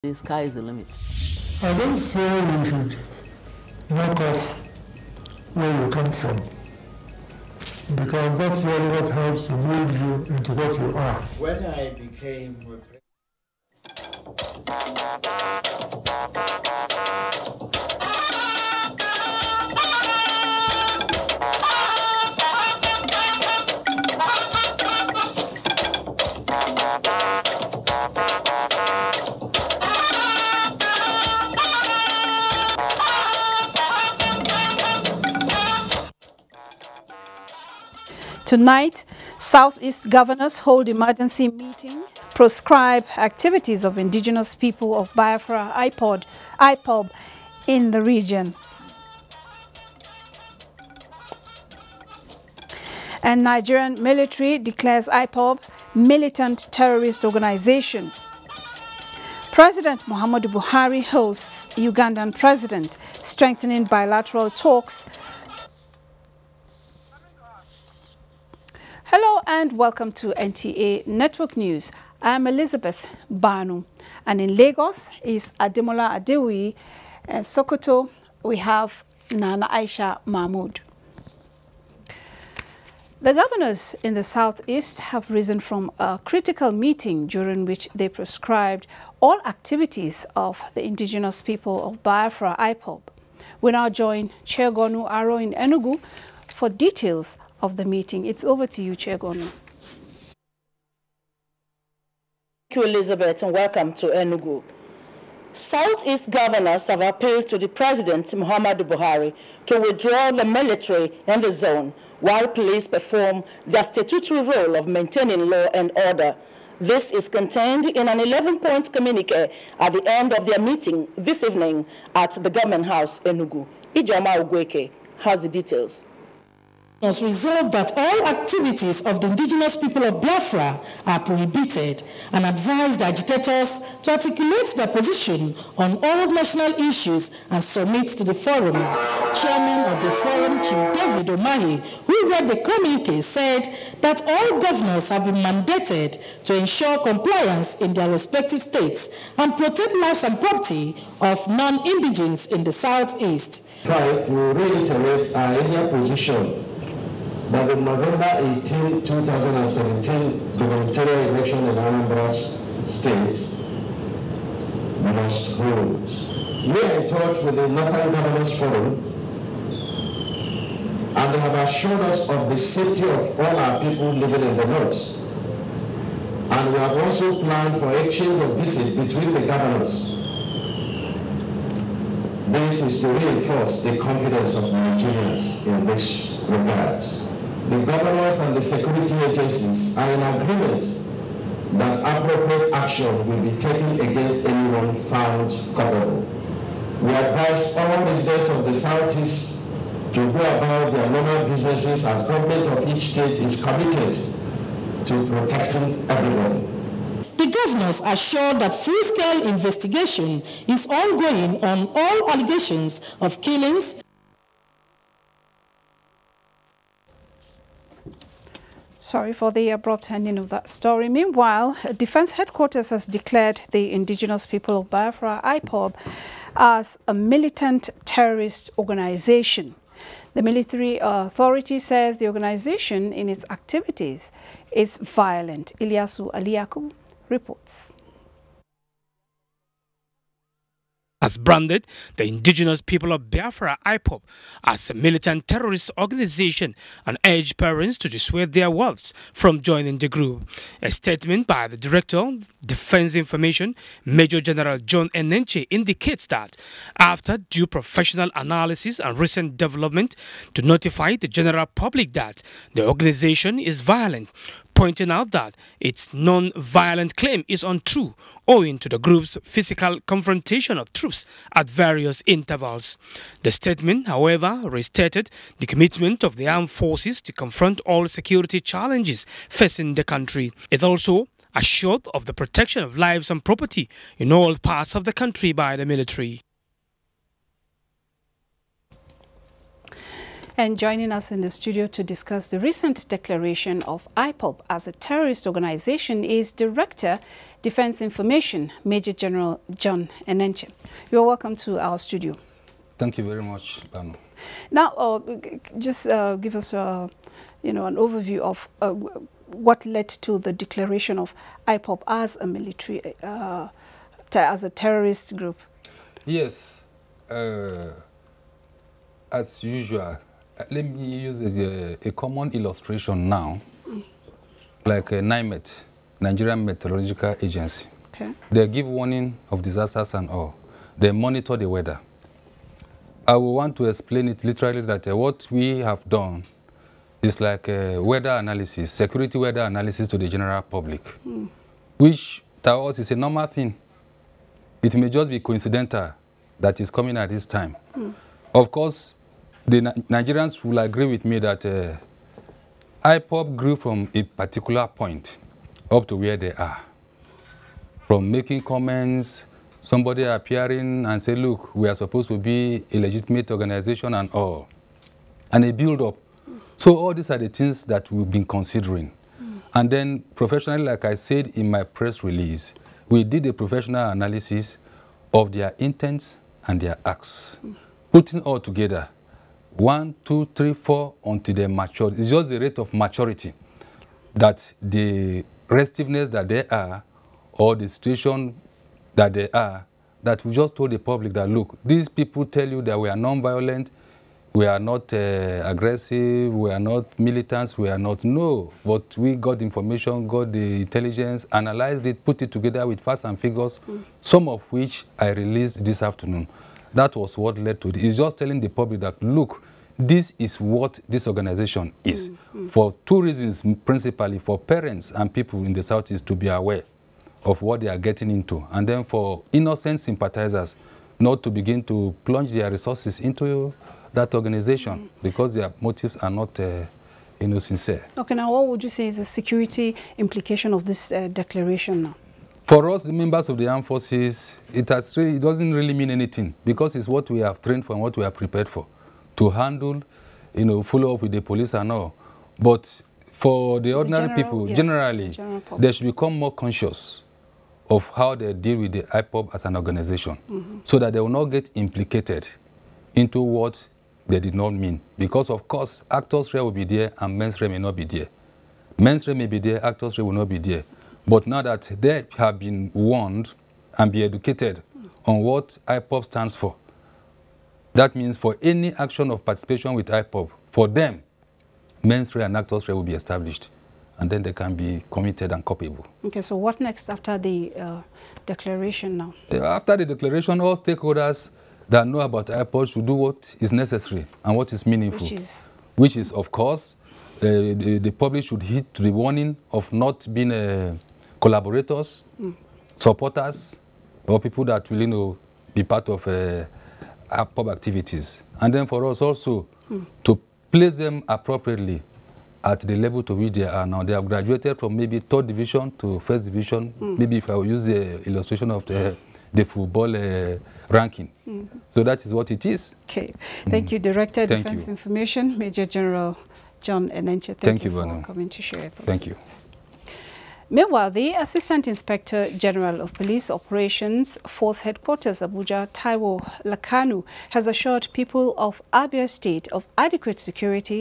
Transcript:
The sky is the limit. I don't say you should knock off where you come from, because that's really what helps to mold you into what you are. When I became Tonight, Southeast governors hold emergency meeting, proscribe activities of indigenous people of Biafra, IPOB in the region. And Nigerian military declares IPOB militant terrorist organization. President Muhammadu Buhari hosts Ugandan president, strengthening bilateral talks. Hello and welcome to NTA Network News. I'm Elizabeth Banu, and in Lagos is Ademola Adewi, and Sokoto we have Nana Aisha Mahmood. The governors in the southeast have risen from a critical meeting during which they prescribed all activities of the indigenous people of Biafra, IPOB. We now join Chair Gonu Aro in Enugu for details of the meeting. It's over to you, Chair Gonu. Thank you, Elizabeth, and welcome to Enugu. Southeast governors have appealed to the President, Muhammadu Buhari, to withdraw the military in the zone while police perform their statutory role of maintaining law and order. This is contained in an 11-point communique at the end of their meeting this evening at the Government House, Enugu. Ijoma Ugweke has the details. Has resolved that all activities of the indigenous people of Biafra are prohibited and advised the agitators to articulate their position on all national issues and submit to the forum. Chairman of the forum, Chief David Omahi, who read the communique, said that all governors have been mandated to ensure compliance in their respective states and protect lives and property of non-indigens in the southeast. 5. We reiterate our earlier position that the November 18, 2017 gubernatorial election in Anambra State must hold. We are in touch with the Northern Governors Forum, and they have assured us of the safety of all our people living in the north. And we have also planned for exchange of visits between the governors. This is to reinforce the confidence of Nigerians in this regard. The governors and the security agencies are in agreement that appropriate action will be taken against anyone found culpable. We advise all residents of the Southeast to go about their normal businesses as government of each state is committed to protecting everybody. The governors assured that full-scale investigation is ongoing on all allegations of killings. Sorry for the abrupt ending of that story. Meanwhile, Defense Headquarters has declared the indigenous people of Biafra, IPOB, as a militant terrorist organization. The military authority says the organization in its activities is violent. Ilyasu Aliyaku reports. Has branded the indigenous people of Biafra, IPOB, as a militant terrorist organization and urged parents to dissuade their wives from joining the group. A statement by the Director of Defense Information, Major General John Enenche, indicates that after due professional analysis and recent development to notify the general public that the organization is violent, pointing out that its non-violent claim is untrue owing to the group's physical confrontation of troops at various intervals. The statement, however, restated the commitment of the armed forces to confront all security challenges facing the country. It also assured of the protection of lives and property in all parts of the country by the military. And joining us in the studio to discuss the recent declaration of IPOB as a terrorist organization is Director, Defense Information, Major General John Enenche. You're welcome to our studio. Thank you very much, Bano. Now, just give us, an overview of what led to the declaration of IPOB as a military, as a terrorist group. Yes, as usual, let me use a common illustration now, like NIMET, Nigerian Meteorological Agency. Okay. They give warning of disasters and all. They monitor the weather. I will want to explain it literally that what we have done is like weather analysis, security weather analysis to the general public, which to us is a normal thing. It may just be coincidental that is coming at this time. Of course, the Nigerians will agree with me that IPOB grew from a particular point up to where they are. From making comments, somebody appearing and say, look, we are supposed to be a legitimate organization and all. And a build-up. So all these are the things that we've been considering. And then professionally, like I said in my press release, we did a professional analysis of their intents and their acts. Putting all together, 1, 2, 3, 4, until they mature. It's just the rate of maturity that the restiveness that they are, or the situation that they are, that we just told the public that, look, these people tell you that we are non-violent, we are not aggressive, we are not militants, we are not, no. But we got information, got the intelligence, analyzed it, put it together with facts and figures, some of which I released this afternoon. That was what led to it. It's just telling the public that, look, this is what this organization is. For two reasons, principally for parents and people in the Southeast to be aware of what they are getting into, and then for innocent sympathizers not to begin to plunge their resources into that organization because their motives are not sincere. Okay, now what would you say is the security implication of this declaration now? For us, the members of the armed forces, it doesn't really mean anything because it's what we have trained for and what we are prepared for, to handle, follow up with the police and all. But for the ordinary people, generally, they should become more conscious of how they deal with the IPOB as an organization, so that they will not get implicated into what they did not mean. Because, of course, actors' will be there and men's may not be there. Men's may be there, actors' will not be there. But now that they have been warned and be educated on what IPOB stands for, that means for any action of participation with IPOB, for them, men's and actors' will be established. And then they can be committed and culpable. Okay, so what next after the declaration now? After the declaration, all stakeholders that know about IPOB should do what is necessary and what is meaningful. Which is of course, the public should heed to the warning of not being collaborators, supporters, or people that will be part of IPOB activities. And then for us also to place them appropriately at the level to which they are now. They have graduated from maybe 3rd division to 1st division. Maybe if I will use the illustration of the football ranking. So that is what it is. Okay. Thank you, Director, Defense Information, Major General John Enenche. Thank you for coming to share your thoughts. Thank you. Meanwhile, the Assistant Inspector General of Police Operations, Force Headquarters Abuja, Taiwo Lakanu, has assured people of Abia State of adequate security